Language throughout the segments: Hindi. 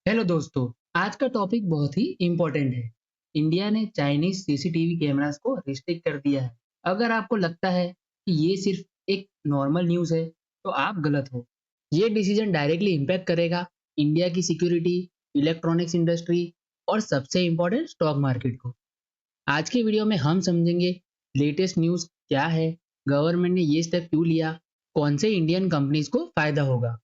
हेलो दोस्तों। आज का टॉपिक बहुत ही इम्पोर्टेंट है। इंडिया ने चाइनीज सीसीटीवी कैमरास को रिस्ट्रिक्ट कर दिया है। अगर आपको लगता है कि ये सिर्फ एक नॉर्मल न्यूज़ है तो आप गलत हो। ये डिसीजन डायरेक्टली इम्पैक्ट करेगा इंडिया की सिक्योरिटी, इलेक्ट्रॉनिक्स इंडस्ट्री और सबसे इम्पोर्टेंट स्टॉक मार्केट को। आज की वीडियो में हम समझेंगे लेटेस्ट न्यूज़ क्या है, गवर्नमेंट ने ये स्टेप क्यों लिया, कौन से इंडियन कंपनीज को फायदा होगा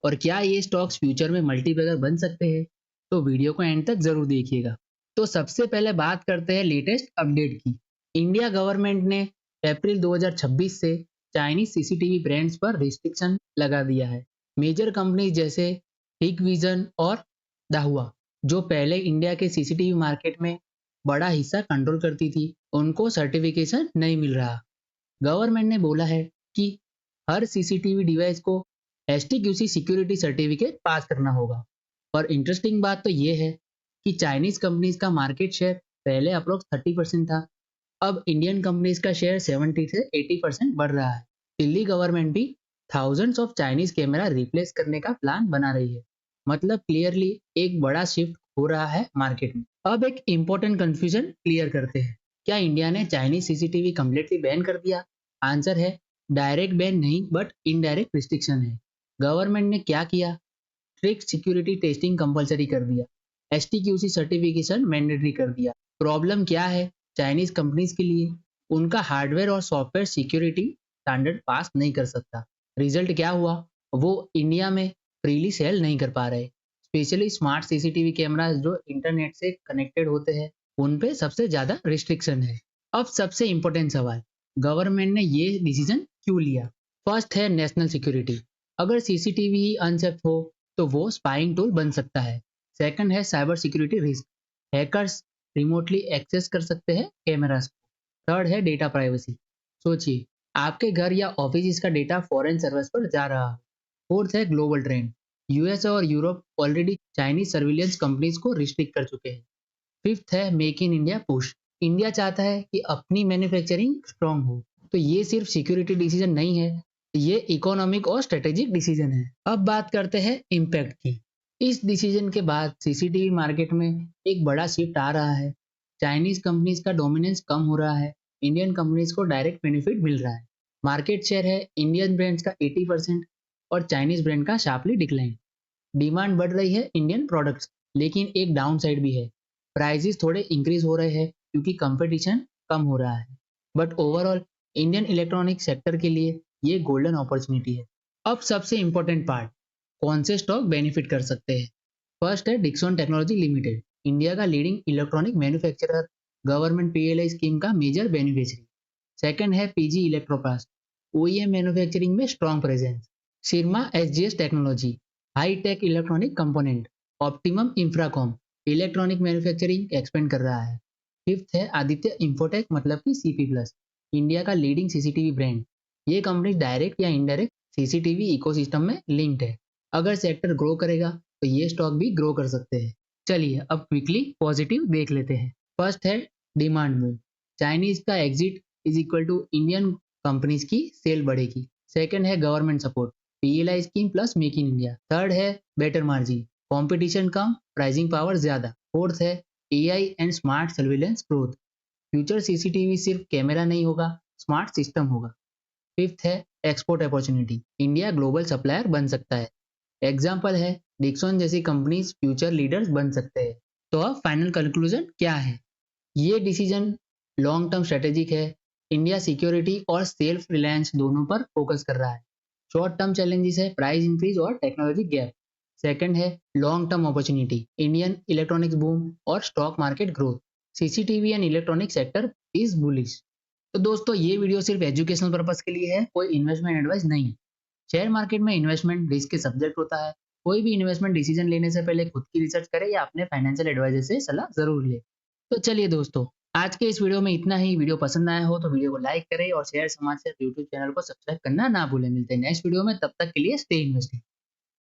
और क्या ये स्टॉक्स फ्यूचर में मल्टीबैगर बन सकते हैं। तो वीडियो को एंड तक जरूर देखिएगा। तो सबसे पहले बात करते हैं लेटेस्ट अपडेट की। इंडिया गवर्नमेंट ने अप्रैल 2026 से चाइनीज सीसीटीवी ब्रांड्स पर रिस्ट्रिक्शन लगा दिया है। मेजर कंपनीज जैसे हिक विजन और दाहुआ, जो पहले इंडिया के सीसीटीवी मार्केट में बड़ा हिस्सा कंट्रोल करती थी, उनको सर्टिफिकेशन नहीं मिल रहा। गवर्नमेंट ने बोला है कि हर सीसीटीवी डिवाइस को एसटीक्यूसी सिक्योरिटी सर्टिफिकेट पास करना होगा। और इंटरेस्टिंग बात तो ये है कि चाइनीज कंपनीज का मार्केट शेयर पहले अप्रोक्स 30% था, अब इंडियन कंपनीज का शेयर 70 से 80% बढ़ रहा है। दिल्ली गवर्नमेंट भी thousands of Chinese camera replace करने का प्लान बना रही है। मतलब क्लियरली एक बड़ा शिफ्ट हो रहा है मार्केट में। अब एक इम्पोर्टेंट कंफ्यूजन क्लियर करते हैं। क्या इंडिया ने चाइनीज सीसीटीवी कम्प्लीटली बैन कर दिया? आंसर है डायरेक्ट बैन नहीं, बट इनडायरेक्ट रिस्ट्रिक्शन है। गवर्नमेंट ने क्या किया? स्ट्रिक्ट सिक्योरिटी टेस्टिंग कंपलसरी कर दिया, एसटीक्यूसी सर्टिफिकेशन मैंडेटरी कर दिया। प्रॉब्लम क्या है चाइनीज कंपनीज के लिए? उनका हार्डवेयर और सॉफ्टवेयर सिक्योरिटी स्टैंडर्ड पास नहीं कर सकता। रिजल्ट क्या हुआ? वो इंडिया में फ्रीली सेल नहीं कर पा रहे। स्पेशली स्मार्ट सीसीटीवी कैमरास जो इंटरनेट से कनेक्टेड होते हैं, उन पे सबसे ज्यादा रिस्ट्रिक्शन है। अब सबसे इंपॉर्टेंट सवाल, गवर्नमेंट ने ये डिसीजन क्यों लिया? फर्स्ट है नेशनल सिक्योरिटी। अगर सीसीटीवी ही अनसेफ हो तो वो स्पाइंग टूल बन सकता है। सेकंड है cyber security risk, hackers remotely access कर सकते हैं कैमरास को। थर्ड है डेटा प्राइवेसी, सोचिए आपके घर या ऑफिस का डेटा फॉरेन सर्वर्स पर जा रहा है। फोर्थ है ग्लोबल ट्रेंड, यूएस और Europe already Chinese surveillance companies को रिस्ट्रिक्ट कर चुके हैं। फिफ्थ है make in India push, India चाहता है कि अपनी मैन्युफैक्चरिंग स्ट्रांग हो। तो ये सिर्फ सिक्योरिटी डिसीजन नहीं है, ये इकोनॉमिक और स्ट्रेटेजिक डिसीजन है। अब बात करते हैं इम्पैक्ट की। इस डिसीजन के बाद सीसीटीवी मार्केट में एक बड़ा शिफ्ट आ रहा है। चाइनीज कंपनीज का डोमिनेंस कम हो रहा है, इंडियन कंपनीज को डायरेक्ट बेनिफिट मिल रहा है। मार्केट शेयर है इंडियन ब्रांड्स का 80% और चाइनीज ब्रांड का शार्पली डिक्लाइन। डिमांड बढ़ रही है इंडियन प्रोडक्ट्स, लेकिन एक डाउन साइड भी है। प्राइसेस थोड़े इंक्रीज हो रहे हैं क्योंकि कंपटीशन कम हो रहा है। But overall Indian electronic sector के लिए ये गोल्डन अपॉर्चुनिटी है। अब सबसे इंपॉर्टेंट पार्ट, कौन से स्टॉक बेनिफिट कर सकते हैं। फर्स्ट है डिक्सन टेक्नोलॉजी लिमिटेड, इंडिया का leading electronic manufacturer, government PLI scheme का मेजर बेनिफिशियरी। सेकंड है पीजी इलेक्ट्रोप्लास्ट, ओईएम मैन्युफैक्चरिंग में strong presence. Syrma SGS technology, high tech electronic component. Optimum Infracom, electronic manufacturing expand कर रहा है। फिफ्थ है आदित्य इंफोटेक, मतलब कि सीपी प्लस, इंडिया का लीडिंग सीसीटीवी ब्रांड। ये कंपनी डायरेक्ट या इनडायरेक्ट सीसीटीवी इकोसिस्टम में लिंक्ड है। अगर सेक्टर ग्रो करेगा तो ये स्टॉक भी ग्रो कर सकते हैं। चलिए अब क्विकली पॉजिटिव देख लेते हैं। फर्स्ट है डिमांड मूव, चाइनीज का exit is equal to Indian companies की सेल बढ़ेगी। सेकंड है government support, PLI scheme plus make in India. Third है बेटर मार्जिन, कंपटीशन कम, प्राइसिंग पावर ज्यादा। फोर्थ है AI and smart surveillance growth, future CCTV सिर्फ कैमरा नहीं होगा, स्मार्ट सिस्टम होगा। फिफ्थ है export opportunity, India global supplier बन सकता है। एग्जाम्पल है डिक्सन जैसी कंपनीज फ्यूचर लीडर्स बन सकते हैं। तो अब फाइनल कंक्लूजन क्या है? ये डिसीजन लॉन्ग टर्म स्ट्रेटेजिक है। इंडिया सिक्योरिटी और सेल्फ रिलायंस दोनों पर फोकस कर रहा है। शॉर्ट टर्म चैलेंजेस है प्राइस इंक्रीज और टेक्नोलॉजी गैप। सेकंड है long term opportunity, Indian electronics boom और stock market growth. CCTV and electronic sector is bullish. तो दोस्तों ये वीडियो सिर्फ एजुकेशनल पर्पस के लिए है, कोई इन्वेस्टमेंट एडवाइस नहीं है। शेयर मार्केट में इन्वेस्टमेंट रिस्क के सब्जेक्ट होता है। कोई भी इन्वेस्टमेंट डिसीजन लेने से पहले खुद की रिसर्च करें या अपने फाइनेंशियल एडवाइजर से सलाह जरूर ले। तो चलिए दोस्तों, आज के इस वीडियो में इतना ही। वीडियो पसंद आया हो तो वीडियो को लाइक करें और शेयर समाज से यूट्यूब चैनल को सब्सक्राइब करना ना भूलें। मिलते हैं नेक्स्ट वीडियो में, तब तक के लिए स्टे इन्वेस्टेड।